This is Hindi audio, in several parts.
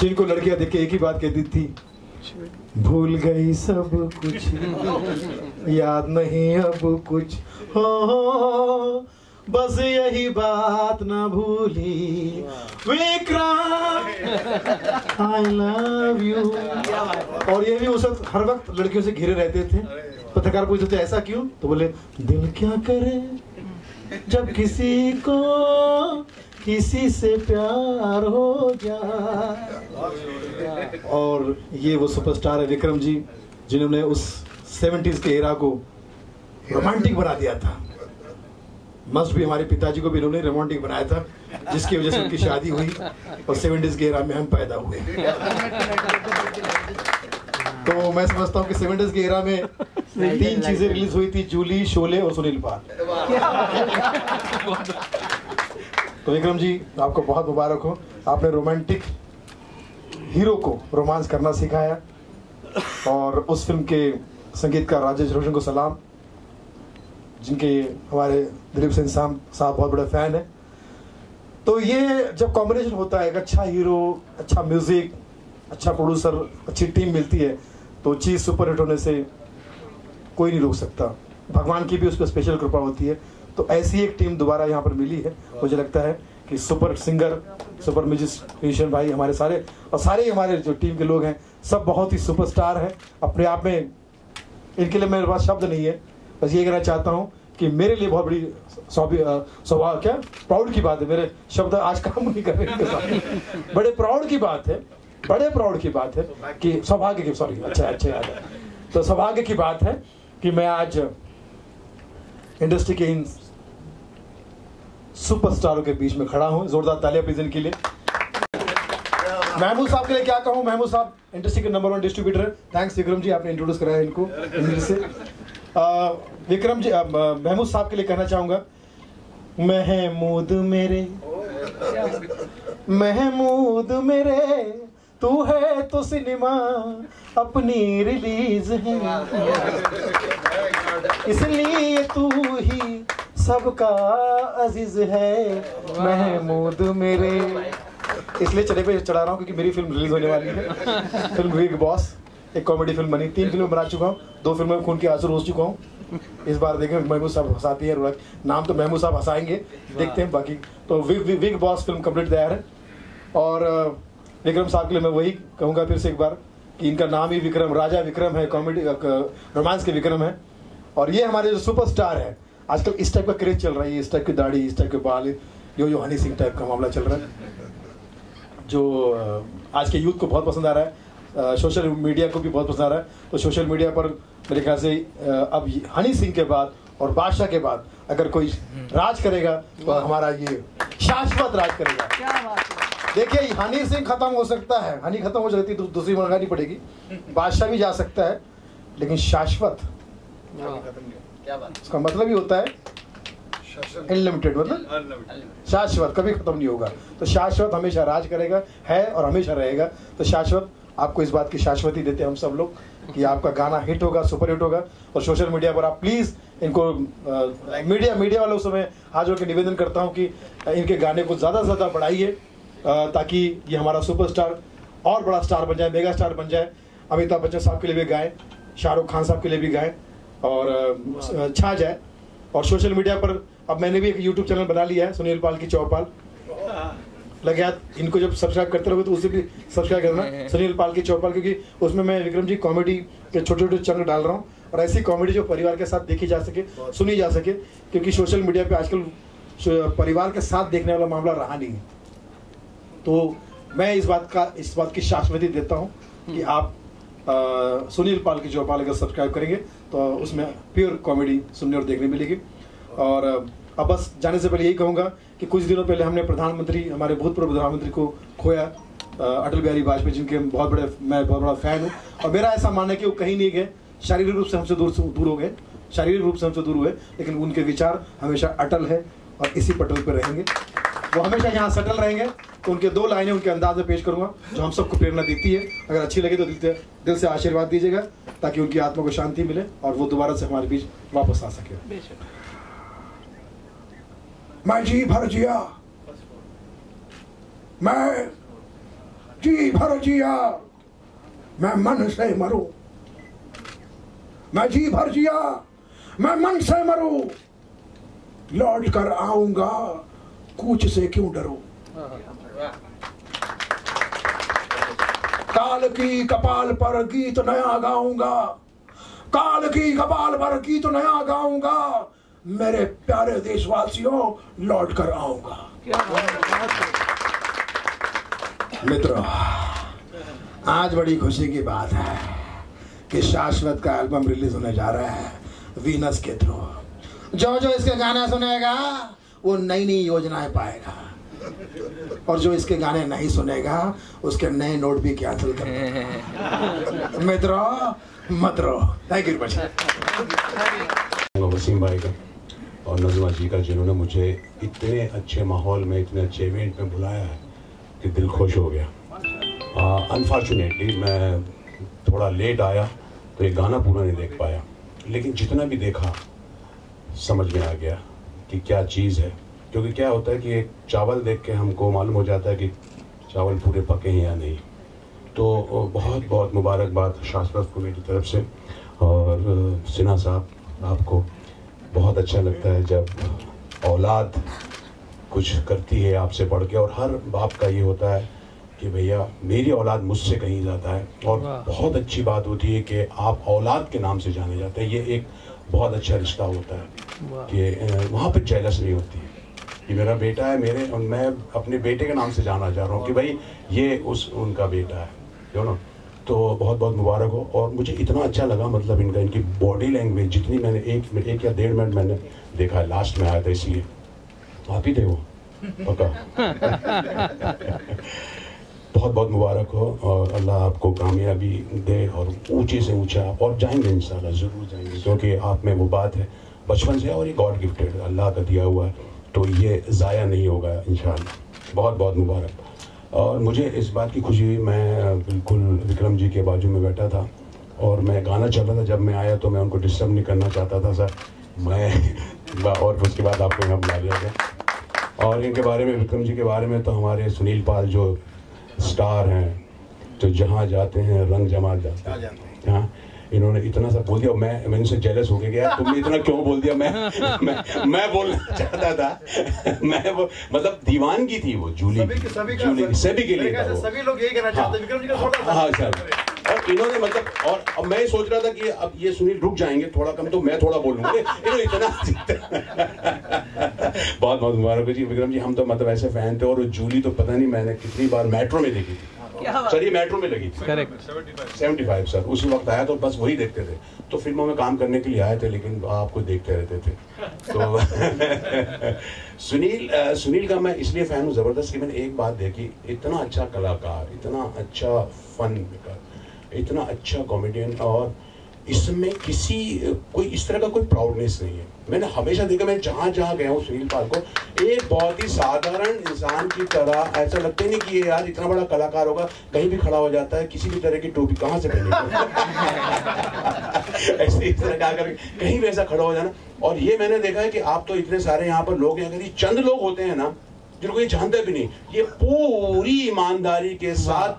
जिनको लड़कियां देख के एक ही बात कहती थी, भूल गई सब कुछ, याद नहीं अब कुछ, हो बस यही बात ना भूली, विक्रम आई लव यू। और ये भी उस वक्त हर वक्त लड़कियों से घिरे रहते थे। पत्रकार पूछते थे ऐसा क्यों, तो बोले दिल क्या करे जब किसी को किसी से प्यार हो जाए। और ये वो सुपरस्टार है विक्रम जी, जिन्होंने उस 70s के एरा को रोमांटिक बना दिया था। मस्ट भी हमारे पिताजी को भी इन्होंने रोमांटिक बनाया था, जिसकी वजह से उनकी शादी हुई और 70s के एरा में हम पैदा हुए। तो मैं समझता हूँ कि 70s के एरा में 3 चीजें रिलीज हुई थी, जूली, शोले और सुनील पाल। तो विक्रम जी आपको बहुत मुबारक हो, आपने रोमांटिक हीरो को रोमांस करना सिखाया। और उस फिल्म के संगीतकार राजेश रोशन को सलाम, जिनके हमारे दिलीप सिंह साहब बहुत बड़े फैन है। तो ये जब कॉम्बिनेशन होता है, एक अच्छा हीरो, अच्छा म्यूजिक, अच्छा प्रोड्यूसर, अच्छी टीम मिलती है, तो चीज़ सुपर हिट होने से कोई नहीं रोक सकता। भगवान की भी उस पर स्पेशल कृपा होती है। तो ऐसी एक टीम दोबारा यहाँ पर मिली है। मुझे लगता है कि सुपर सिंगर, सुपर म्यूजिशियन भाई हमारे सारे, और सारे हमारे जो टीम के लोग हैं सब बहुत ही सुपरस्टार हैं अपने आप में। इनके लिए मेरे पास शब्द नहीं है। बस ये कहना चाहता हूँ कि मेरे लिए बहुत बड़ी सौभाग्य, क्या प्राउड की बात है, मेरे शब्द आज काम नहीं कर रहे, बड़े प्राउड की बात है, बड़े प्राउड की बात है कि सौभाग्य की, सॉरी, अच्छा याद है, तो सौभाग्य की बात है कि मैं आज इंडस्ट्री के इन सुपरस्टारों के बीच में खड़ा हूं। जोरदार तालियां प्लीज इनके लिए। महमूद साहब के लिए क्या कहूं, महमूद साहब इंडस्ट्री के नंबर 1 डिस्ट्रीब्यूटर है। थैंक्स विक्रम जी, आपने इंट्रोड्यूस कराया इनको इंग्लिश से। विक्रम जी, महमूद साहब के लिए कहना चाहूंगा, महमूद मेरे, महमूद मेरे, तू है तो सिनेमा अपनी रिलीज है, इसलिए तू ही सबका अजीज है, महमूद मेरे। इसलिए चढ़े पे चढ़ा रहा हूँ क्योंकि मेरी फिल्म रिलीज होने वाली है। फिल्म बिग बॉस एक कॉमेडी फिल्म बनी, 3 फिल्में बना चुका हूँ, 2 फिल्में में खून के आंसू रोज चुका हूँ। इस बार देखें महमूद साहब हंसाती है, नाम तो महमूद साहब हंसाएंगे, देखते हैं बाकी। तो बिग बॉस फिल्म कंप्लीट तैयार है। और विक्रम साहब के लिए मैं वही कहूँगा फिर से एक बार कि इनका नाम ही विक्रम, राजा विक्रम है, कॉमेडी रोमांस के विक्रम है। और ये हमारे जो सुपरस्टार है, आजकल इस टाइप का क्रेज चल रहा है, इस टाइप की दाढ़ी, इस टाइप के बाल, जो हनी सिंह टाइप का मामला चल रहा है, जो आज के यूथ को बहुत पसंद आ रहा है, सोशल मीडिया को भी बहुत पसंद आ रहा है। तो सोशल मीडिया पर मेरे ख्याल से अब हनी सिंह के बाद और बादशाह के बाद अगर कोई राज करेगा तो हमारा ये शाश्वत राज करेगा। क्या बात है। देखिए हनी सिंह खत्म हो सकता है, हनी खत्म हो जाती तो दूसरी मंगानी पड़ेगी, बादशाह भी जा सकता है, लेकिन शाश्वत क्या बात, उसका मतलब ही होता है अनलिमिटेड, मतलब शाश्वत, कभी खत्म नहीं होगा। तो शाश्वत हमेशा राज करेगा, है और हमेशा रहेगा। तो शाश्वत, आपको इस बात की शाश्वती देते हैं हम सब लोग कि आपका गाना हिट होगा, सुपर हिट होगा। और सोशल मीडिया पर आप प्लीज इनको मीडिया वालों से मैं हाथ जोड़ के निवेदन करता हूं कि इनके गाने को ज्यादा से ज्यादा बढ़ाइए, ताकि ये हमारा सुपरस्टार और बड़ा स्टार बन जाए, मेगा स्टार बन जाए। अमिताभ बच्चन साहब के लिए भी गाएं, शाहरुख खान साहब के लिए भी गाएं और छा जाए। और सोशल मीडिया पर अब मैंने भी एक यूट्यूब चैनल बना लिया है, सुनील पाल की चौपाल, लगे हाथ, इनको जब सब्सक्राइब करते रहोगे तो उसे भी सब्सक्राइब करना, सुनील पाल की चौपाल, क्योंकि उसमें मैं विक्रम जी कॉमेडी के छोटे छोटे चंक डाल रहा हूँ, और ऐसी कॉमेडी जो परिवार के साथ देखी जा सके, सुनी जा सके, क्योंकि सोशल मीडिया पे आजकल परिवार के साथ देखने वाला मामला रहा नहीं है। तो मैं इस बात की शाश्वती देता हूँ कि आप सुनील पाल की चौपाल अगर सब्सक्राइब करेंगे तो उसमें प्योर कॉमेडी सुनने और देखने मिलेगी। और अब बस जाने से पहले यही कहूँगा कि कुछ दिनों पहले हमने प्रधानमंत्री, हमारे भूतपूर्व प्रधानमंत्री को खोया, अटल बिहारी वाजपेयी, जिनके मैं बहुत बड़ा फैन हूँ। और मेरा ऐसा मानना है कि वो कहीं नहीं गए, शारीरिक रूप से हमसे दूर हो गए, शारीरिक रूप से हमसे दूर हुए, लेकिन उनके विचार हमेशा अटल है और इसी पटल पर रहेंगे, वो हमेशा यहाँ सेटल रहेंगे। तो उनके 2 लाइनें उनके अंदाज में पेश करूँगा जो हम सबको प्रेरणा देती है। अगर अच्छी लगे तो दिल से आशीर्वाद दीजिएगा, ताकि उनकी आत्मा को शांति मिले और वो दोबारा से हमारे बीच वापस आ सके। मैं जी भर जिया, मैं जी भर जिया मैं मन से मरूं, मैं जी भर जिया मैं मन से मरूं, लौट कर आऊंगा कूच से क्यों डरूं। काल की कपाल पर गीत नया गाऊंगा, काल की कपाल पर गीत नया गाऊंगा, मेरे प्यारे देशवासियों लौट कर आऊंगा। मित्रों, आज बड़ी खुशी की बात है कि शाश्वत का एल्बम रिलीज होने जा रहा है वीनस के थ्रू। जो जो इसके गाने सुनेगा वो नई नई योजनाएं पाएगा, और जो इसके गाने नहीं सुनेगा उसके नए नोट भी कैंसिल कर देगा। मित्रों मत रो। थैंक यू वसीम भाई का और नज़मा जी का, जिन्होंने मुझे इतने अच्छे माहौल में, इतने अच्छे इवेंट में बुलाया है कि दिल खुश हो गया। अनफॉर्चुनेटली मैं थोड़ा लेट आया तो ये गाना पूरा नहीं देख पाया, लेकिन जितना भी देखा समझ में आ गया कि क्या चीज़ है। क्योंकि क्या होता है कि एक चावल देख के हमको मालूम हो जाता है कि चावल पूरे पके हैं या नहीं। तो बहुत बहुत मुबारकबाद शाश्वत को मेरी तरफ से। और सिन्हा साहब, आपको बहुत अच्छा लगता है जब औलाद कुछ करती है आपसे बढ़ के, और हर बाप का ये होता है कि भैया मेरी औलाद मुझसे कहीं ज़्यादा है। और बहुत अच्छी बात होती है कि आप औलाद के नाम से जाने जाते हैं। ये एक बहुत अच्छा रिश्ता होता है कि वहाँ पर जेलस नहीं होती है कि मेरा बेटा है मेरे, और मैं अपने बेटे के नाम से जाना चाह रहा हूँ कि भाई ये उनका बेटा है, यू नो। तो बहुत बहुत मुबारक हो। और मुझे इतना अच्छा लगा, मतलब इनकी बॉडी लैंग्वेज जितनी मैंने एक या 1.5 मिनट मैंने देखा, लास्ट में आया था इसलिए। आप ही थे वो पक्का। बहुत बहुत मुबारक हो और अल्लाह आपको कामयाबी दे और ऊंचे से ऊंचा, और जाएंगे इंशाल्लाह, ज़रूर जाएंगे, क्योंकि आप में वो बात है बचपन से, और ये गॉड गिफ्टेड अल्लाह का दिया हुआ है, तो ये ज़ाया नहीं होगा इंशाल्लाह। बहुत बहुत मुबारक। और मुझे इस बात की खुशी हुई, मैं बिल्कुल विक्रम जी के बाजू में बैठा था और मैं गाना चल रहा था। जब मैं आया तो मैं उनको डिस्टर्ब नहीं करना चाहता था सर, मैं और उसके बाद आपको यहाँ बुला लिया गया। और इनके बारे में, विक्रम जी के बारे में, तो हमारे सुनील पाल जो स्टार हैं, तो जहाँ जाते हैं रंग जमा जाते हैं। हाँ, इन्होंने इतना सा बोल दिया, मैं इनसे जेलस हो गया, तुमने इतना क्यों बोल दिया। मैं बोलना चाहता था, मैं वो मतलब दीवानगी थी वो जूली सभी के लिए, सभी लोग यही कहना चाहते हैं विक्रम जी का। हाँ सर। और इन्होंने मतलब, और अब मैं सोच रहा था कि अब ये सुनील रुक जाएंगे थोड़ा कम, तो मैं थोड़ा बोलूंगा, इन्होंने इतना। बहुत बहुत मुबारक जी विक्रम जी, हम तो मतलब ऐसे फैन थे। और जूली तो पता नहीं मैंने कितनी बार मेट्रो में देखी थी सर, ये मेट्रो में लगी थी। करेक्ट 75 सर, उसी वक्त आया तो बस वही देखते थे। तो फिल्मों में काम करने के लिए आए थे, लेकिन आपको देखते रहते थे। तो सुनील का मैं इसलिए फैन हूँ जबरदस्त कि मैंने एक बात देखी, इतना अच्छा कलाकार, इतना अच्छा फन मेकर, इतना अच्छा कॉमेडियन, और इसमें कोई इस तरह का कोई प्राउडनेस नहीं है। मैंने हमेशा देखा, मैं जहाँ जहाँ गया हूँ सुनील पाल को, एक बहुत ही साधारण इंसान की तरह, ऐसा लगता ही नहीं कि ये यार इतना बड़ा कलाकार होगा, कहीं भी खड़ा हो जाता है, किसी भी तरह की टोपी कहाँ से पहनेगा ऐसे इस तरह का करके कहीं भी ऐसा खड़ा हो जाना। और ये मैंने देखा है कि आप तो इतने सारे यहाँ पर लोग हैं, अगर ये चंद लोग होते हैं ना जिनको ये जानते भी नहीं, ये पूरी ईमानदारी के साथ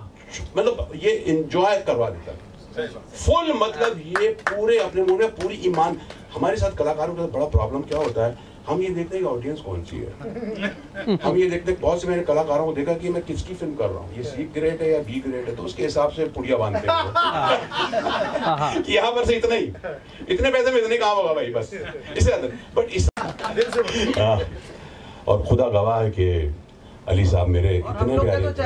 मतलब ये एंजॉय करवा देता है फुल। मतलब ये पूरे अपने मुंह में पूरी ईमान। हमारे साथ कलाकारों का बड़ा प्रॉब्लम क्या होता है, हम ये देखते हैं कि ऑडियंस कौन सी है। हम ये देखते हैं, बहुत से मैंने कलाकारों को देखा कि मैं किसकी फिल्म कर रहा हूँ, ये सी ग्रेड है या बी ग्रेड है, तो उसके हिसाब से पुड़िया बांधते हैं कि यहाँ पर से इतना ही, इतने पैसे में इतने काम होगा भाई, बस इससे अंदर। बट इस और खुदा गवाह है कि अली साहब मेरे इतने प्यारे थे।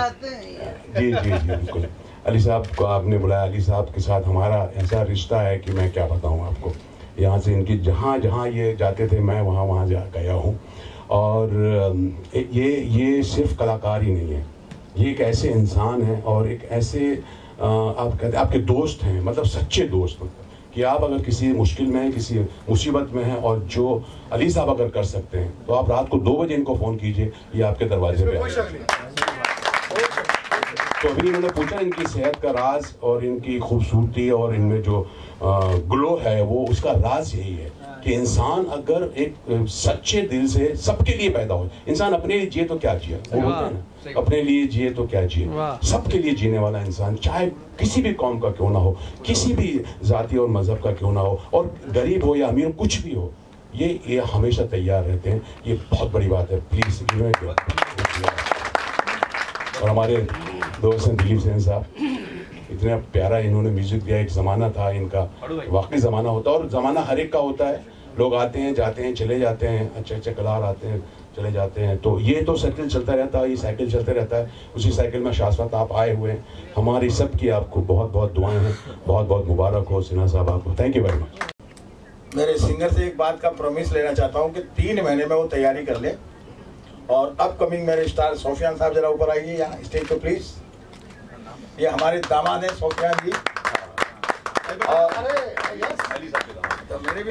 जी जी जी बिल्कुल। अली साहब को आपने बुलाया, अली साहब के साथ हमारा ऐसा रिश्ता है कि मैं क्या बताऊं आपको। यहाँ से इनकी जहाँ जहाँ ये जाते थे मैं वहाँ वहाँ जा गया हूँ। और ये सिर्फ कलाकार ही नहीं है, ये एक ऐसे इंसान है और एक ऐसे आप कहते आपके दोस्त हैं, मतलब सच्चे दोस्त, मतलब कि आप अगर किसी मुश्किल में हैं, किसी मुसीबत में हैं, और जो अली साहब अगर कर सकते हैं तो आप रात को 2 बजे इनको फ़ोन कीजिए, ये आपके दरवाजे पे आएंगे। तो अभी इन्होंने पूछा इनकी सेहत का राज और इनकी खूबसूरती और इनमें जो ग्लो है वो, उसका राज यही है कि इंसान अगर एक सच्चे दिल से सबके लिए पैदा हो, इंसान अपने लिए जिए तो क्या जिए, वो बोलते हैं ना, अपने लिए जिए तो क्या जिए, सबके लिए जीने वाला इंसान, चाहे किसी भी कौम का क्यों ना हो, किसी भी जाति और मजहब का क्यों ना हो, और गरीब हो या अमीर, कुछ भी हो, ये हमेशा तैयार रहते हैं। ये बहुत बड़ी बात है। प्लीज। और हमारे दोस्त हैं दिलीप सेन साहब, इतना प्यारा इन्होंने म्यूजिक दिया। एक ज़माना था इनका, वाकई ज़माना होता है, और ज़माना हर एक का होता है, लोग आते हैं जाते हैं चले जाते हैं, अच्छे अच्छे कलाकार आते हैं चले जाते हैं, तो ये तो साइकिल चलता रहता है, ये साइकिल चलते रहता है। उसी साइकिल में शाश्वत आप आए हुए हैं, हमारी सबकी आपको बहुत बहुत दुआएं हैं, बहुत बहुत मुबारक हो सिन्हा साहब आपको। Thank you very much. मेरे सिंगर से एक बात का प्रॉमिस लेना चाहता हूँ कि 3 महीने में वो तैयारी कर ले, और अपकमिंग मेरे स्टार सोफियान साहब जरा ऊपर आइए यहाँ स्टेज पे प्लीज। ये हमारे दामाद हैं सोफियान जी, और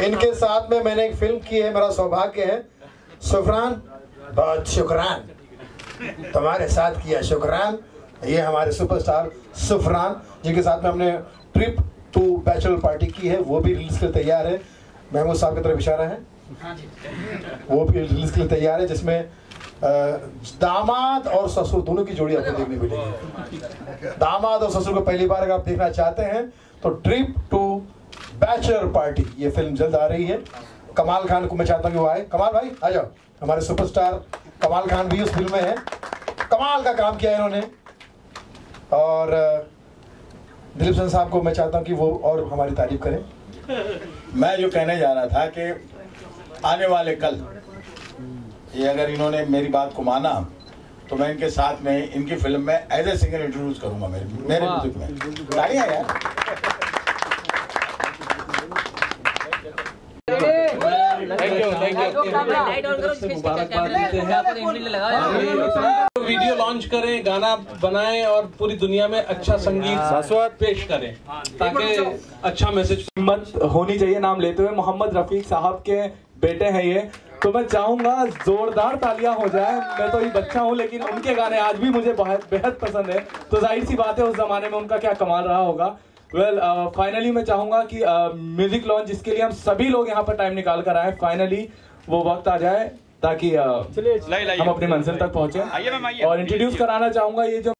इनके साथ में मैंने एक फिल्म की है, मेरा सौभाग्य है। सुफरान, बहुत शुक्रान, तुम्हारे साथ किया शुक्रान। ये हमारे सुपरस्टार सुफरान, जिनके साथ में हमने ट्रिप टू बैचलर पार्टी की है, वो भी रिलीज के लिए तैयार है। महमूद साहब की तरफ इशारा है, वो भी रिलीज के लिए तैयार है, जिसमें दामाद और ससुर दोनों की जोड़ी आपको देखने मिलेगी। दामाद और ससुर को पहली बार अगर आप देखना चाहते हैं तो ट्रिप टू बैचलर पार्टी, ये फिल्म जल्द आ रही है। कमाल खान को मैं चाहता हूँ कि वो आए। कमाल भाई आ जाओ, हमारे सुपरस्टार कमाल खान भी उस फिल्म में है, कमाल का काम किया इन्होंने। और दिलीप सेन साहब को मैं चाहता हूँ कि वो और हमारी तारीफ करें। मैं जो कहने जा रहा था कि आने वाले कल ये अगर इन्होंने मेरी बात को माना तो मैं इनके साथ में इनकी फिल्म में एज ए सिंगर इंट्रोड्यूस करूंगा मेरे म्यूजिक में। तालियां यार। वीडियो लॉन्च करें, गाना बनाएं और पूरी दुनिया में अच्छा संगीत पेश करें ताकि अच्छा मैसेज। हिम्मत होनी चाहिए नाम लेते हुए। मोहम्मद रफीक साहब के बेटे हैं ये, तो मैं चाहूंगा जोरदार तालियां हो जाए। मैं तो ये बच्चा हूं लेकिन उनके गाने आज भी मुझे बेहद पसंद है, तो जाहिर सी बात है उस जमाने में उनका क्या कमाल रहा होगा। फाइनली मैं चाहूंगा कि म्यूजिक लॉन्च जिसके लिए हम सभी लोग यहाँ पर टाइम निकाल कर आए, फाइनली वो वक्त आ जाए ताकि हम अपनी मंजिल तक पहुंचे। और इंट्रोड्यूस कराना चाहूंगा ये जो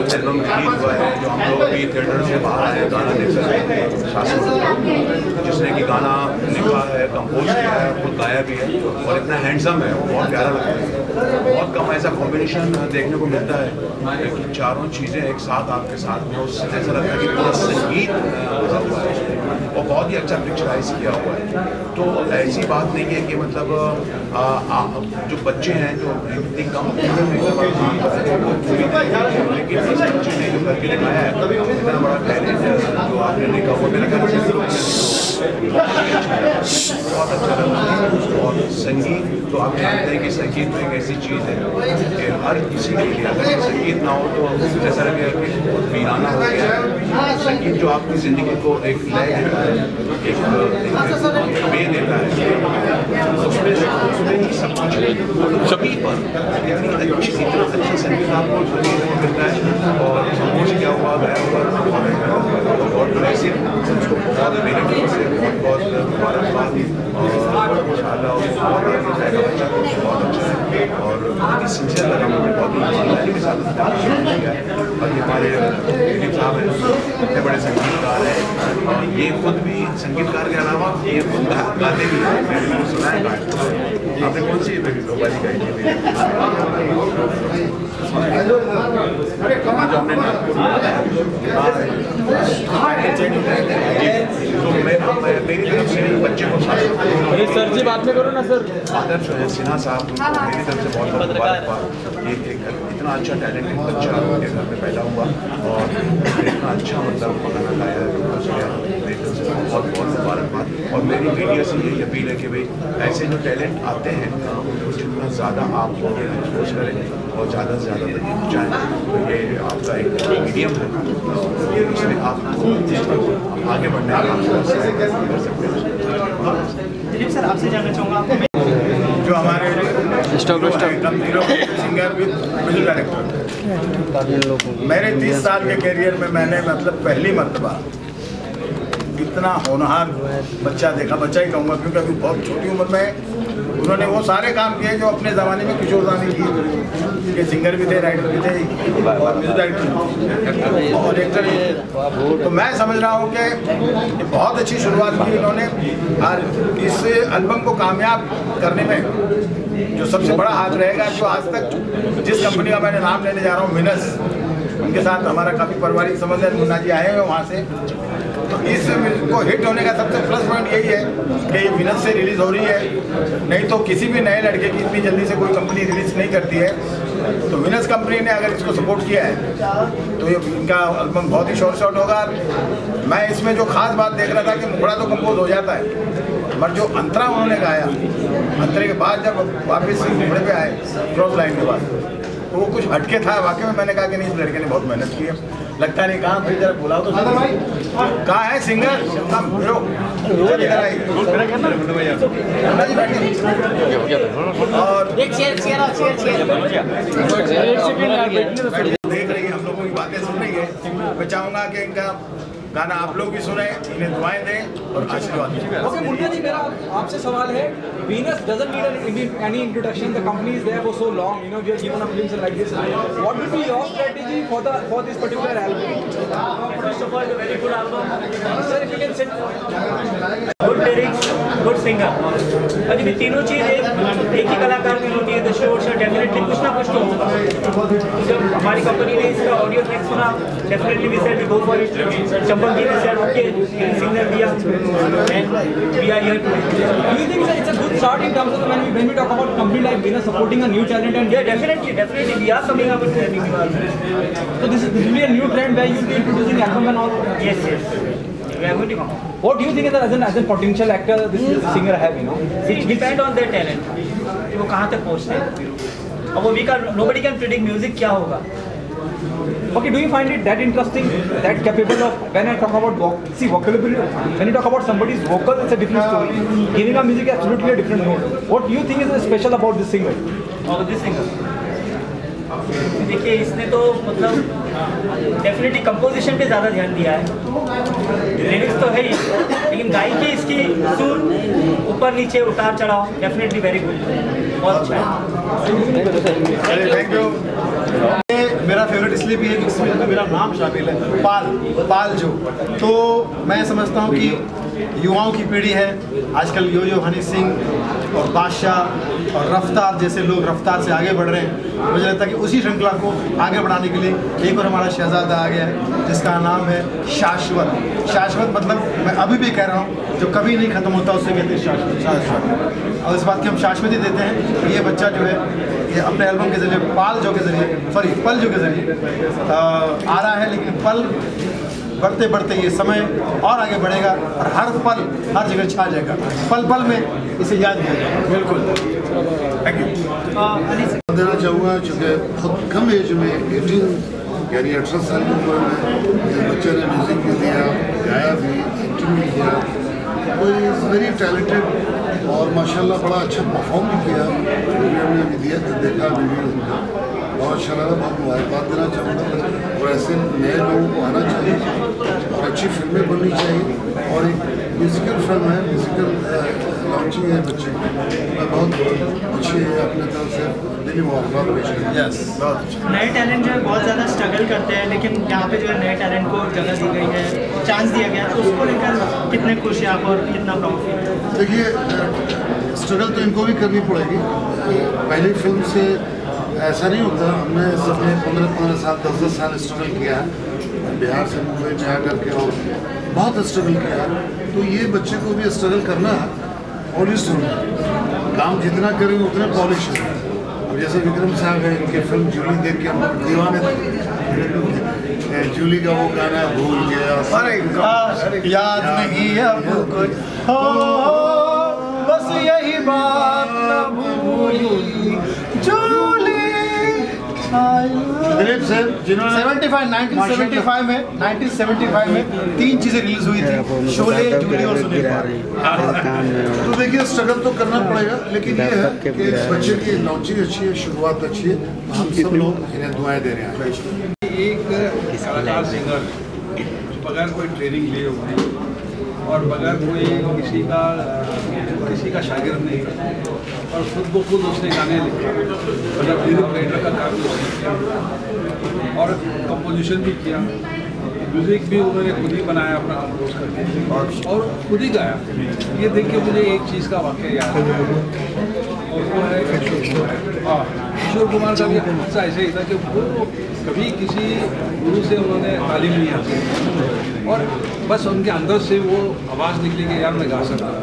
एल्बम रिलीज हुआ है, जो हम लोग अभी थिएटर से बाहर आए गाना देख सकते हैं, जिसने कि गाना लिखा है, कंपोज किया है, खुद गाया भी है और इतना हैंडसम है, वो बहुत प्यारा लगता है। बहुत कम ऐसा कॉम्बिनेशन देखने को मिलता है कि चारों चीज़ें एक साथ आपके साथ में, उससे ऐसा लगता है कि पूरा संगीत गुजरा हुआ है और बहुत ही अच्छा पिक्चराइज किया हुआ है। तो ऐसी बात नहीं है कि मतलब जो बच्चे हैं जो इतनी कम उम्र में लेकिन इस बच्चे ने जो करके दिखाया है इतना बड़ा टैलेंट जो आपने देखा वो मेरा ख्याल बहुत अच्छा लगा। और संगीत तो आप जानते हैं कि संगीत तो एक ऐसी चीज़ है कि हर किसी के लिए अगर संगीत ना हो तो जैसा लगेगा कि बहुत वीराना हो गया है। संगीत जो आपकी ज़िंदगी को एक लय देता है, एक वे देता है, उसमें सब कुछ सभी पर इतनी अच्छी इतना अच्छा संगीत आपको मिलता है। और संगोष्ठ क्या हुआ गया हुआ और उसको बहुत मेहनत से बहुत मुबारकबाद। और माशाल्लाह और उनकी सिंसियर लगा मुझे बहुत ईमानदारी के साथ बाकी हमारे साहब हैं इतने बड़े संगीतकार हैं और ये खुद भी संगीतकार के अलावा ये खुद गाते भी हैं, मैंने सुना है गाते। आपने कौन सी लोबाजी गाई थी? जो हमने नागपुर मेरी तरफ से बच्चे को सर जी बात में करो ना सर। आदर्श सिन्हा साहब मेरी तरफ से बहुत बहुत मुबारकबाद। ये एक इतना अच्छा टैलेंटेड बच्चा मेरे घर में पैदा हुआ और इतना अच्छा मतलब गाना गाया है, मेरी तरफ से बहुत बहुत मुबारकबाद। और मेरी मीडिया से यही अपील है कि भाई ऐसे जो टैलेंट आते हैं उनको जितना ज़्यादा आप एक्सपोज करें और ज़्यादा से ज़्यादा तक पहुँचाएँ। तो ये आपका एक मीडियम है, इसमें आप आगे बढ़ने का आप कर सकते हैं। सर आपसे जानना चाहूँगा जो हमारे सिंगर विद म्यूजिक डायरेक्टर, मेरे 30 साल के करियर में मैंने मतलब पहली मर्तबा इतना होनहार बच्चा देखा, बच्चा ही कहूँगा क्योंकि अभी बहुत छोटी उम्र में उन्होंने वो सारे काम किए जो अपने ज़माने में किशोर दा ने किए। ये सिंगर भी थे, राइटर भी थे और म्यूजिक डायरेक्टर और एक्टर भी। तो मैं समझ रहा हूँ कि ये बहुत अच्छी शुरुआत की इन्होंने और इस एल्बम को कामयाब करने में जो सबसे बड़ा हाथ रहेगा, जो आज तक जिस कंपनी का मैंने नाम लेने जा रहा हूँ मिनस, उनके साथ हमारा काफ़ी पारिवारिक संबंध है, मुन्ना जी आए हुए वहाँ से। तो इस को हिट होने का सबसे प्लस पॉइंट यही है कि ये मिनस से रिलीज़ हो रही है, नहीं तो किसी भी नए लड़के की इतनी जल्दी से कोई कंपनी रिलीज़ नहीं करती है। तो विनस कंपनी ने अगर इसको सपोर्ट किया है तो ये इनका एल्बम बहुत ही शॉर्ट होगा। मैं इसमें जो खास बात देख रहा था कि मुखड़ा तो कंपोज हो जाता है, पर जो अंतरा उन्होंने गाया, अंतरे के बाद जब वापस मुखड़े पे आए क्रॉस लाइन के बाद, तो वो कुछ हटके था। वाकई में मैंने कहा कि नहीं, इस लड़के ने बहुत मेहनत की है। लगता नहीं कहाँ फिर जरा बुलाओ तो कहाँ है सिंगर, और देख रही है, हम लोगों की बातें सुन रही है। मैं चाहूँगा कि इनका गाना आप लोग भी सुने, इन्हें दुआएं दें और आशीर्वाद दें। ओके मुन्ना जी, मेरा आपसे सवाल है, Venus doesn't need any introduction. The company is there for so long. You know, we are given a films like this. What would be your strategy for this particular album? First of all, it's a very good album. Sir, if you can sit. Good lyrics, good singer. और ये तीनों चीज़ एक ही कलाकार में होती है तो श्योर डेफिनेटली कुछ ना कुछ तो होगा। जब हमारी कंपनी ने इसका ऑडियो ट्रैक सुना, definitely we said we go for it. Champak ji ने सेड ओके, सिग्नल दिया and we are here today. Do you think it's a good start in terms of when we talk about company like Venus supporting a new talent? And yeah, definitely we are coming up with a new album. So this will be a new trend where you will be introducing album and all. Yes. We are going to come. What do you think as a potential actor this singer have, you know? It depends on their talent. वो कहाँ तक पहुँचते हैं। अब वो nobody can predict music क्या होगा। Okay, do you find it that interesting, that capable of, when I talk about vocabulary, when you talk about somebody's vocal, it's a different story. Giving a music is absolutely a different note. What do you think is special about this singer? देखिए, इसने तो मतलब डेफिनेटली कंपोजिशन पे ज़्यादा ध्यान दिया है। लिरिक्स तो है ही, लेकिन गायकी इसकी सुर ऊपर नीचे उतार चढ़ाव डेफिनेटली वेरी गुड, बहुत अच्छा है। Thank you. मेरा फेवरेट इसलिए भी है कि इसमें मेरा नाम शामिल है, पाल जो। तो मैं समझता हूँ कि युवाओं की पीढ़ी है आजकल, यो हनी सिंह और बादशाह और रफ्तार जैसे लोग रफ्तार से आगे बढ़ रहे हैं। मुझे लगता है कि उसी श्रृंखला को आगे बढ़ाने के लिए एक और हमारा शहजादा आ गया है जिसका नाम है शाश्वत। शाश्वत मतलब मैं अभी भी कह रहा हूँ, जो कभी नहीं खत्म होता उसे कहते हैं शाश्वत। और इस बात की हम शाश्वती देते हैं कि ये बच्चा जो है ये अपने एल्बम के जरिए पल जो के जरिए आ रहा है, लेकिन पल बढ़ते बढ़ते ये समय और आगे बढ़ेगा और हर पल हर जगह छा जाएगा, पल पल में इसे याद किया जाएगा। बिल्कुल, थैंक यू। देना चाहूँगा चूँकि बहुत कम एज में 18 यानी 18 साल की उम्र में बच्चे ने म्यूज़िक भी दिया, गाया भी, एक्टिंग भी किया, तो इज़ वेरी टैलेंटेड और माशाल्लाह बड़ा अच्छा परफॉर्म भी किया। हमने देखा रिव्यू उनका, बहुत अच्छा लगा, बहुत मुबारकबाद देना चाहूँगा। और ऐसे नए लोगों को आना चाहिए और अच्छी फिल्में बननी चाहिए। और एक म्यूज़िकल फिल्म है, म्यूज़िकल लॉन्चिंग है बच्चे की, मैं बहुत अच्छी अपने तरफ से दिली मुबारकबाद पेश करूँ। नए टैलेंट जो है बहुत ज़्यादा स्ट्रगल करते हैं, लेकिन यहाँ पे जो है नए टैलेंट को जगह दी गई है, चांस दिया गया, तो उसको लेकर कितने खुश हैं आप और कितना प्राउड फील है? देखिए, स्ट्रगल तो इनको भी करनी पड़ेगी। पहली फिल्म से ऐसा नहीं होता, हमने सबने 15 साल 10 साल स्ट्रगल किया है बिहार से मुंबई में आकर के, और बहुत स्ट्रगल किया है। तो ये बच्चे को भी स्ट्रगल करना है, पॉलिश होना है, काम जितना करेंगे उतना पॉलिश है। अब जैसे विक्रम साहब है, इनके फिल्म जूली देख के हम दीवाने थे। जूली का वो गाना भूल गया, अरे याद नहीं अब कुछ हो, बस यही बात न भूली जूली। दिलीप सर जिन्होंने 1975 में 3 चीजें रिलीज हुई थी, शोले, जूली और सुनील कुमार। तो देखिए, स्ट्रगल तो करना पड़ेगा, लेकिन ये है कि बच्चे की लॉन्चिंग अच्छी है, शुरुआत अच्छी है, हम सब लोग इन्हें दुआएं दे रहे हैं। एक कलाकार सिंगर बगैर कोई ट्रेनिंग लिए हुए और बगैर कोई किसी का शागिर्द नहीं और खुद ब खुद उसने गाने लिखे, मतलब लिरिक राइटर का काम उसने किया और कंपोजिशन भी किया, म्यूज़िक भी उन्होंने खुद ही बनाया अपना कंपोज करके और खुद ही गाया। ये देख के मुझे एक चीज़ का वाक़या याद है, और वो है किशोर कुमार का भी हादसा ऐसे ही था कि वो कभी किसी गुरु से उन्होंने तालीम नहीं हासिल और बस उनके अंदर से वो आवाज़ निकली कि यार मैं गा सकता हूँ।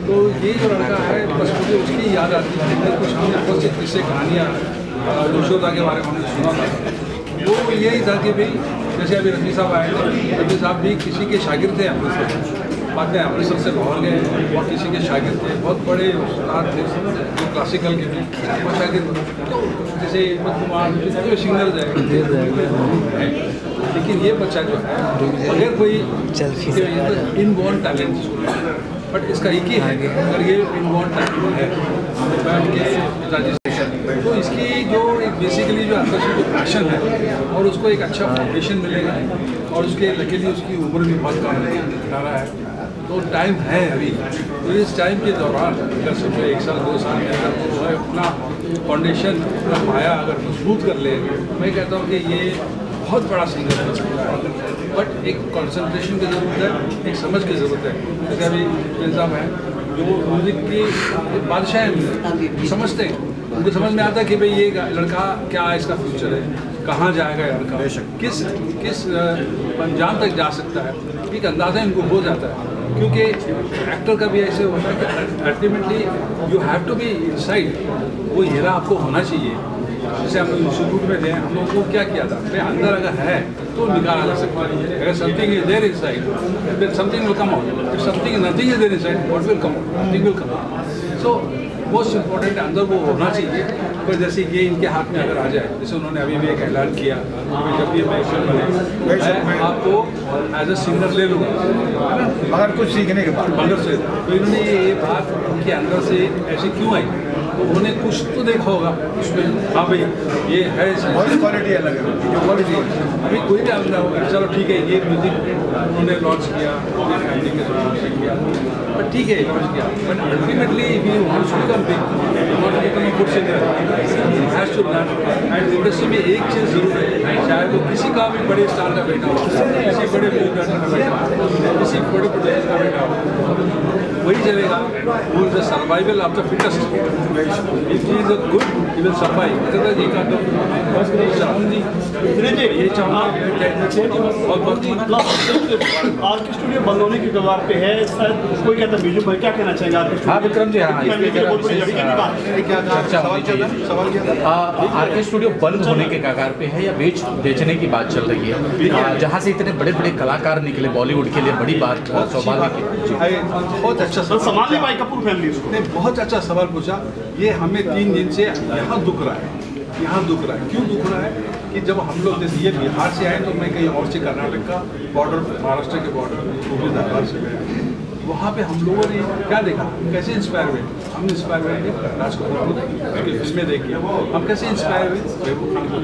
तो ये जो लड़का है, बस मुझे उसकी याद आती है। कुछ हमने बहुत सी किस्से कहानियाँ यशोदा के बारे में हमने सुना था, वो यही था कि भाई जैसे अभी रफी साहब आए थे, रफी साहब भी किसी के शागिर्द थे अमृतसर, बाद में अमृतसर से लाहौर गए और किसी के शागिर्द थे, बहुत बड़े उस्ताद थे जो क्लासिकल के थे वो शागिर्द। तो जैसे हिम्मत कुमार जो सिंगर्स है, लेकिन ये बच्चा जो है अगर कोई इनबॉर्न टैलेंट, बट इसका एक ही है कि अगर ये इनबॉर्न टैलेंट है बैठ के रजिस्ट्रेशन, तो इसकी जो एक बेसिकली जो अंदर से जो पैशन है और उसको एक अच्छा फाउंडेशन मिलेगा और उसके लकीली उसकी उम्र भी बहुत कम है, 18 है, तो टाइम है अभी। तो इस टाइम के दौरान अगर सोचो 1 साल 2 साल में अगर वो है अपना फाउंडेशन अपना पाया अगर मजबूत कर ले, मैं कहता हूँ कि ये बहुत बड़ा सिंगर हो सकता है। बट एक कंसंट्रेशन की ज़रूरत है, एक समझ की ज़रूरत है। जैसे अभी निज़ाम है जो म्यूज़िक की बादशाह हैं, समझते हैं, उनको समझ में आता है कि भाई ये लड़का क्या है, इसका फ्यूचर है, कहाँ जाएगा ये लड़का, किस पंजाब तक जा सकता है, एक अंदाज़ा इनको हो जाता है। क्योंकि एक्टर का भी ऐसे होता है कि ultimately you have to be inside, वो हीरा आपको होना चाहिए। जैसे हम लोग इंस्टीट्यूट में थे, हम लोगों को क्या किया था, भाई अंदर अगर है तो निकाला जा सकता है। अगर something is there inside then something will come out, if something nothing is there inside what will come out, nothing will come out. So most important अंदर वो होना चाहिए। पर जैसे ये इनके हाथ में अगर आ जाए, जैसे उन्होंने अभी भी एक ऐलान किया कि जब भी मैं फिल्म बने मैं आपको एज अ सिंगर ले लूँगा, है ना, मगर कुछ सीखने के बाद मगर से। तो इन्होंने ये बात उनके अंदर से ऐसे क्यों आई, तो उन्होंने कुछ तो देखा होगा उसमें, हाँ भाई ये है, बहुत क्वालिटी अलग है, जो क्वालिटी अभी कोई भी अंदर होगा, चलो ठीक है ये म्यूज़िक उन्होंने लॉन्च किया, अपनी फैमिली के साथ से किया, बट ठीक है लॉन्च किया, but ultimately we wants to become big, we want to become a good singer, he has to learn. And industry में एक चीज़ ज़रूर है, चाहे वो किसी का भी बड़े स्टार का बेटा हो, किसी बड़े प्रोड्यूसर का बेटा हो, किसी बड़े प्रोड्यूसर का बेटा हो, वही चलेगा। वो is the survival of the fittest, if he is a good he will survive. Otherwise ये का ये चाहूँगा आरके स्टूडियो बंद होने की कगार पे है, शायद कोई कहता है बीजू भाई क्या कहना चाहेंगे आरके? हाँ विक्रम जी, हाँ आरके स्टूडियो बंद होने के कगार पे है या बेचने की बात चल रही है, जहाँ से इतने बड़े बड़े कलाकार निकले बॉलीवुड के लिए, बड़ी बात सौभाग्य की। बहुत अच्छा सवाल भाई कपूर फैमिली ने बहुत अच्छा सवाल पूछा। ये हमें 3 दिन से यहाँ दुख रहा है, यहाँ दुख रहा है। क्यों दुख रहा है कि जब हम लोग जैसे ये बिहार से आए तो मैं कहीं और से कर्नाटक का बॉर्डर, महाराष्ट्र के बॉर्डर दरबार से गया, वहाँ पे हम लोगों ने क्या देखा, कैसे इंस्पायर हुए। हम इंस्पायर हुए राज कपूर को फिल्में देखी, हम कैसे इंस्पायर हुए महबूब खान को,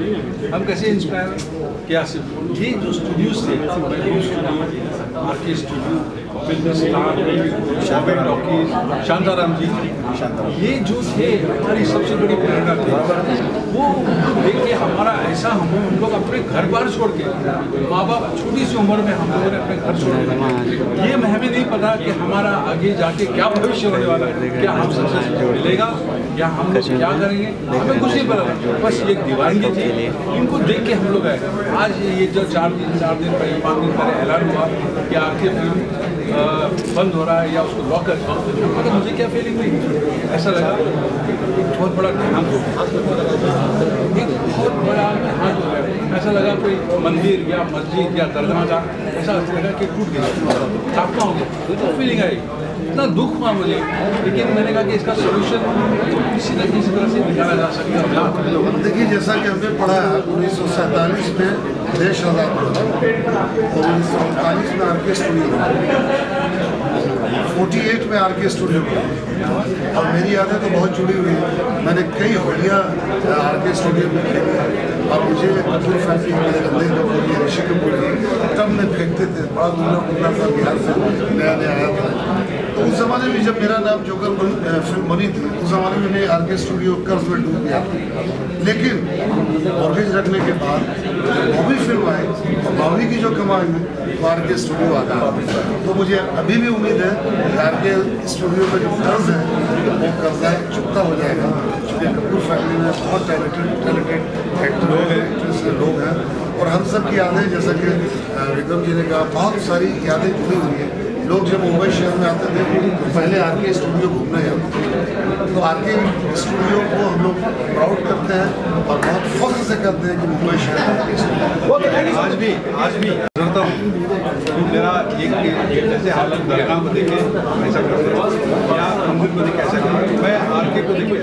हम कैसे इंस्पायर हुए क्या सिर्फ ये जो स्टूडियोज थे, RK studio, film star, talkies, Shantaram ji, ये जो थे हमारी सबसे बड़ी प्रेरणा थी। वो देख के हमारा ऐसा हम लोग अपने घर बार छोड़ के, माँ बाप छोटी सी उम्र में हम लोगों ने अपने घर छोड़ दिया। ये हमें नहीं पता कि हमारा आगे जाके क्या भविष्य होने वाला है, क्या हम सक्सेस मिलेगा या हम लोग क्या करेंगे, हमें कुछ नहीं पता। बस एक दीवानगी थी, इनको देख के हम लोग आए। आज ये जो 4 दिन पहले 5 दिन पहले ऐलान हुआ कि आरके फिल्म बंद हो रहा है या उसको लॉक कर, तो मुझे क्या फीलिंग हुई, ऐसा लगा एक बहुत बड़ा ध्यान हो गया, एक बहुत बड़ा ध्यान हो गया। ऐसा लगा कोई मंदिर या मस्जिद या दरगाह था, ऐसा लगा कि टूट गया, टापा हो गया, तो फीलिंग आई। इतना दुख हुआ मुझे, लेकिन मैंने कहा कि इसका सोल्यूशन किसी न किसी तरह से निकाला जा सकता है। देखिए, जैसा कि हमने पढ़ा 1947 में देश आज़ाद हुआ, 1939 में आरके स्टूडियो, 48 में आरके स्टूडियो बना, और मेरी यादें तो बहुत जुड़ी हुई है। मैंने कई होलियाँ आरके स्टूडियो में खेली, और मुझे कपूर फैमिली मेरे रणधीर कपूर जी, ऋषि कपूर जी टब में फेंकते थे, बड़ा दुबला सा बिहार से नया नया आया था। तो उस ज़माने में जब मेरा नाम जोकर फिल्म बनी थी, उस ज़माने में मैं आरके स्टूडियो कर्ज में डूब गया। लेकिन मॉर्गेज रखने के बाद बॉबी फिल्म आई, और बॉबी की जो कमाई हुई तो आरके स्टूडियो आ गया। तो मुझे अभी भी उम्मीद है कि आरके स्टूडियो का जो कर्ज है वो कर्जा चुकता हो जाएगा, क्योंकि कपूर फैमिली में बहुत टैलेंटेड एक्टर लोग हैं, एक्ट्रेस लोग हैं, और हम सब की यादें, जैसा कि विक्रम जी ने कहा, बहुत सारी यादें जुड़ी हुई हैं। लोग जब मुंबई शहर में आते थे तो पहले आरके स्टूडियो घूमने जाते थे, तो आरके स्टूडियो को हम लोग प्राउड करते हैं और बहुत फख्र से करते हैं कि मुंबई शहर में आरके स्टूडियो। आज भी करता हूँ, मेरा एक जैसे हालत दरगाह को देखे ऐसा करता हूँ, या मंदिर को देखे ऐसा करता हूँ, मैं आरके को देखे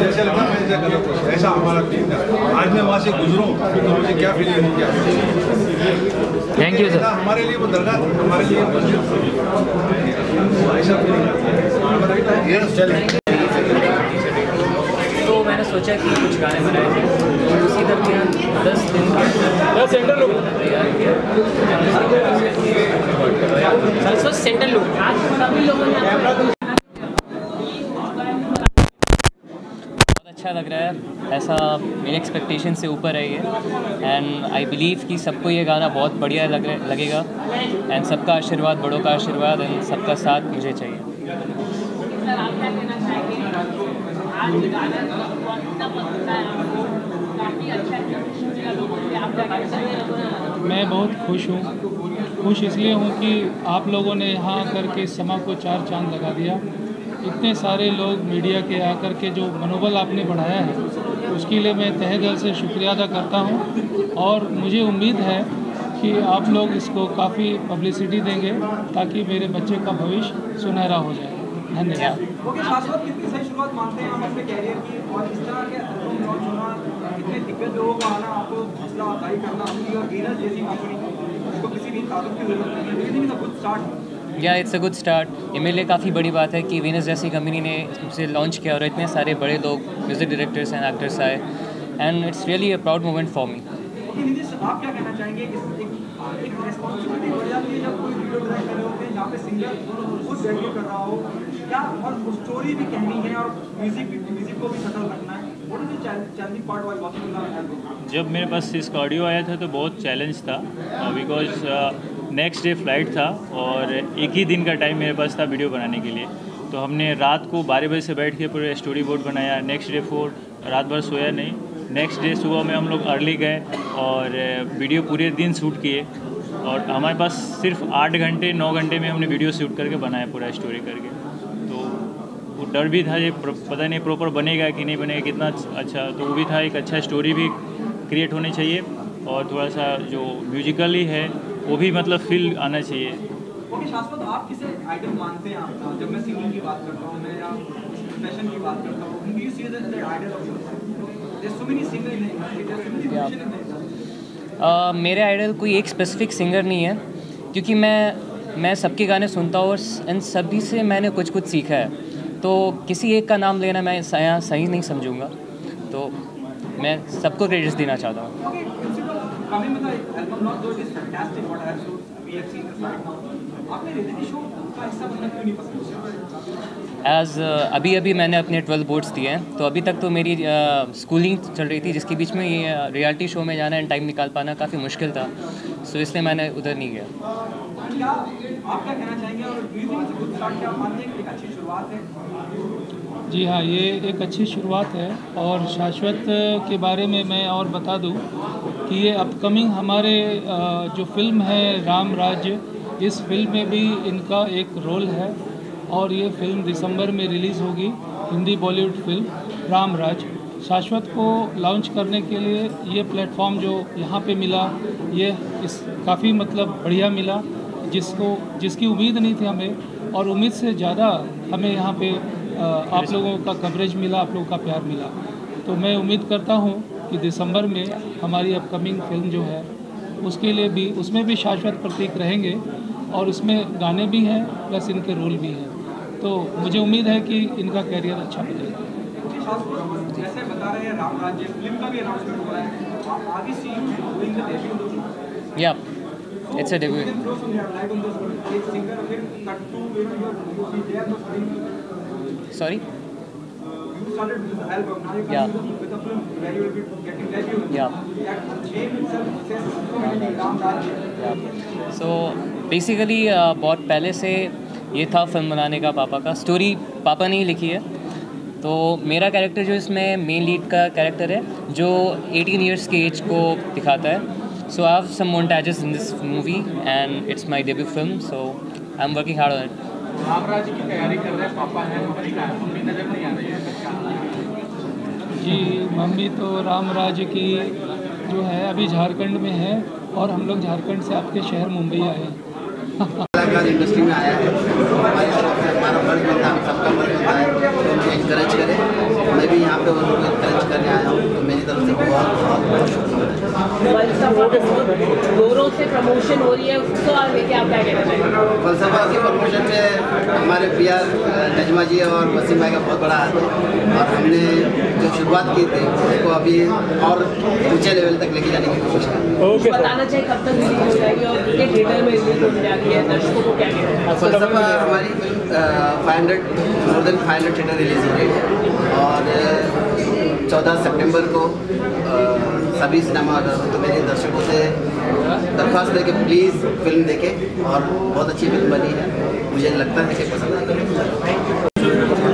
जैसे लगता मैं ऐसा करता, ऐसा हमारा फील था। आज मैं वहाँ से गुजरूँ तो मुझे क्या फीलिंग होगी, क्या थैंक यू सर। हमारे लिए वो दरगाह, हमारे लिए ऐसा फीलिंग। तो मैंने सोचा कि कुछ गाने बनाए थे, तो उसी दरमियान 10 दिन सेंटर लुक सेंटर लुक अच्छा लग रहा है, ऐसा मेरी एक्सपेक्टेशन से ऊपर है ये। एंड आई बिलीव कि सबको ये गाना बहुत बढ़िया लगेगा, एंड सबका आशीर्वाद, बड़ों का आशीर्वाद एंड सबका साथ मुझे चाहिए। मैं बहुत खुश इसलिए हूँ कि आप लोगों ने यहाँ आकर के समा को 4 चांद लगा दिया। इतने सारे लोग मीडिया के आकर के जो मनोबल आपने बढ़ाया है, उसके लिए मैं तहे दिल से शुक्रिया अदा करता हूँ, और मुझे उम्मीद है कि आप लोग इसको काफ़ी पब्लिसिटी देंगे ताकि मेरे बच्चे का भविष्य सुनहरा हो जाए। धन्यवाद। कितनी सही शुरुआत मानते हैं आप अपने कैरियर की, और इस तरह के एल्बम लॉन्च होना, इतने दिग्गज लोगों को आना, आपको हौसला अफजाई करना, आपकी और वीनस जैसी कंपनी इसको किसी भी तारुफ की जरूरत नहीं है, गुड स्टार्ट। या इट्स अ गुड स्टार्ट। ये मेरे लिए काफ़ी बड़ी बात है कि वीनस जैसी कंपनी ने इसे लॉन्च किया और इतने सारे बड़े लोग, म्यूजिक डायरेक्टर्स एंड एक्टर्स आए, and it's really a proud moment for me. आप क्या कहना चाहेंगे, एक रिस्पॉन्सिबिलिटी बढ़ जाती है जब कोई वीडियो डायरेक्ट कर रहे होते हैं जहाँ पे सिंगर खुद डायरेक्ट कर रहा हो, क्या और स्टोरी भी कहनी है और म्यूजिक को भी सटल रखना है, what is the challenging part while working on album? जब मेरे पास इसका ऑडियो आया था तो बहुत चैलेंज था, बिकॉज नेक्स्ट डे फ्लाइट था और एक ही दिन का टाइम मेरे पास था वीडियो बनाने के लिए। तो हमने रात को 12 बजे से बैठ के पूरे स्टोरी बोर्ड बनाया। नेक्स्ट डे 4 रात भर सोया नहीं। नेक्स्ट डे सुबह में हम लोग अर्ली गए और वीडियो पूरे दिन शूट किए, और हमारे पास सिर्फ 8 घंटे 9 घंटे में हमने वीडियो शूट करके बनाया पूरा स्टोरी करके। तो वो डर भी था, ये पता नहीं प्रॉपर बनेगा कि नहीं बनेगा, कितना अच्छा, तो वो भी था। एक अच्छा स्टोरी भी क्रिएट होनी चाहिए और थोड़ा सा जो म्यूजिकली है वो भी मतलब फील आना चाहिए। ओके शाश्वत, आप किसे आइडल मानते हैं? आप जब मैं सिंगिंग की बात करता हूँ, मैं या फैशन की बात करता हूँ, do you see the idol of yourself? There so many singers in India, so many musicians in India. मेरे आइडल कोई एक स्पेसिफिक सिंगर नहीं है, क्योंकि मैं मैं सबके गाने सुनता हूँ और इन सभी से मैंने कुछ कुछ सीखा है, तो किसी एक का नाम लेना मैं यहाँ सही नहीं समझूंगा, तो मैं सबको क्रेडिट्स देना चाहता हूँ। अभी मैंने अपने 12 बोर्ड्स दिए हैं, तो अभी तक तो मेरी स्कूलिंग चल रही थी, जिसके बीच में ये रियलिटी शो में जाना एंड टाइम निकाल पाना काफ़ी मुश्किल था, सो इसलिए मैंने उधर नहीं गया। क्या आप क्या कहना चाहेंगे और गुड स्टार्ट क्या मानते हैं कि एक अच्छी शुरुआत है? जी हाँ, ये एक अच्छी शुरुआत है और शाश्वत के बारे में मैं और बता दूं कि ये अपकमिंग हमारे जो फिल्म है राम राज्य, इस फिल्म में भी इनका एक रोल है और ये फिल्म दिसंबर में रिलीज़ होगी, हिंदी बॉलीवुड फिल्म राम राज। शाश्वत को लॉन्च करने के लिए ये प्लेटफॉर्म जो यहाँ पे मिला, ये इस काफ़ी मतलब बढ़िया मिला, जिसकी उम्मीद नहीं थी हमें, और उम्मीद से ज़्यादा हमें यहाँ पे आप लोगों का कवरेज मिला, आप लोगों का प्यार मिला। तो मैं उम्मीद करता हूँ कि दिसंबर में हमारी अपकमिंग फिल्म जो है उसके लिए भी, उसमें भी शाश्वत प्रतीक रहेंगे और उसमें गाने भी हैं प्लस इनके रोल भी हैं, तो मुझे उम्मीद है कि इनका कैरियर अच्छा बनेगा। जैसे बता रहे हैं राम राज्य फिल्म का भी अनाउंसमेंट हो रहा है, आगे सी यू डूइंग द डेब्यू? या it's a debut. Sorry? You started with the album, now you're Yeah. with a film where you will be getting debut. Yeah. That name itself says so many things, Ram Rajya. Yeah. So basically बहुत पहले से ये था फिल्म बनाने का पापा का, स्टोरी पापा ने ही लिखी है, तो मेरा कैरेक्टर जो इसमें मेन लीड का कैरेक्टर है जो 18 इयर्स के एज को दिखाता है। So I have some montages in this movie and it's my debut film, so I'm working hard on it. Ramraj की तैयारी कर रहे हैं, पापा हैं, मम्मी नजर नहीं आ रही है। जी, मम्मी तो रामराज की जो है अभी झारखंड में है और हम लोग झारखंड से आपके शहर मुंबई आए हैं। कलाकार इंडस्ट्री में आया है, हमारा फर्ज बनता है, हम सबका फर्ज बनता है कि इनकरेज करें। मैं भी यहाँ पे उनको इनकरेज करने आया हूँ, तो मेरी तरफ से बहुत जोरों से प्रमोशन हो रही है, उसको लेके आप क्या कहना चाहेंगे? फलसफा की प्रमोशन में हमारे पीआर नजमा जी और वसीम भाई का बहुत बड़ा हाथ है, और हमने जो शुरुआत की थी उसको अभी और ऊंचे लेवल तक लेके जाने की कोशिश करें। बताना चाहिए कब तक रिलीज हो जाएगी और कितने थिएटर में रिलीज होने जा रही है, दर्शकों को क्या कहना है? फलसफा हमारी film more than 500 theatre release हो रही है और 14 सितंबर को सभी सिनेमा तो मेरे दर्शकों से दरख्वास्त है कि प्लीज़ फिल्म देखें, और बहुत अच्छी फिल्म बनी है, मुझे लगता है कि पसंद आएगी। जीवन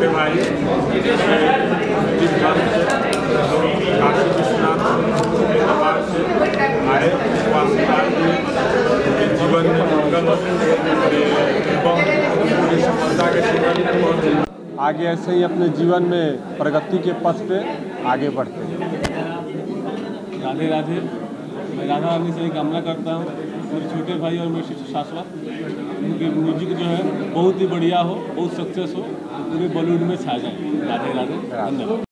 में आगे ऐसे ही अपने जीवन में प्रगति के पथ पे आगे बढ़ते हैं। राधे राधे। मैं राधा रानी से कामना करता हूँ मेरे छोटे भाई और मेरे शाश्वत, उनकी म्यूजिक जो है बहुत ही बढ़िया हो, बहुत सक्सेस हो, पूरे बॉलीवुड में छा जाए। राधे राधे, धन्यवाद।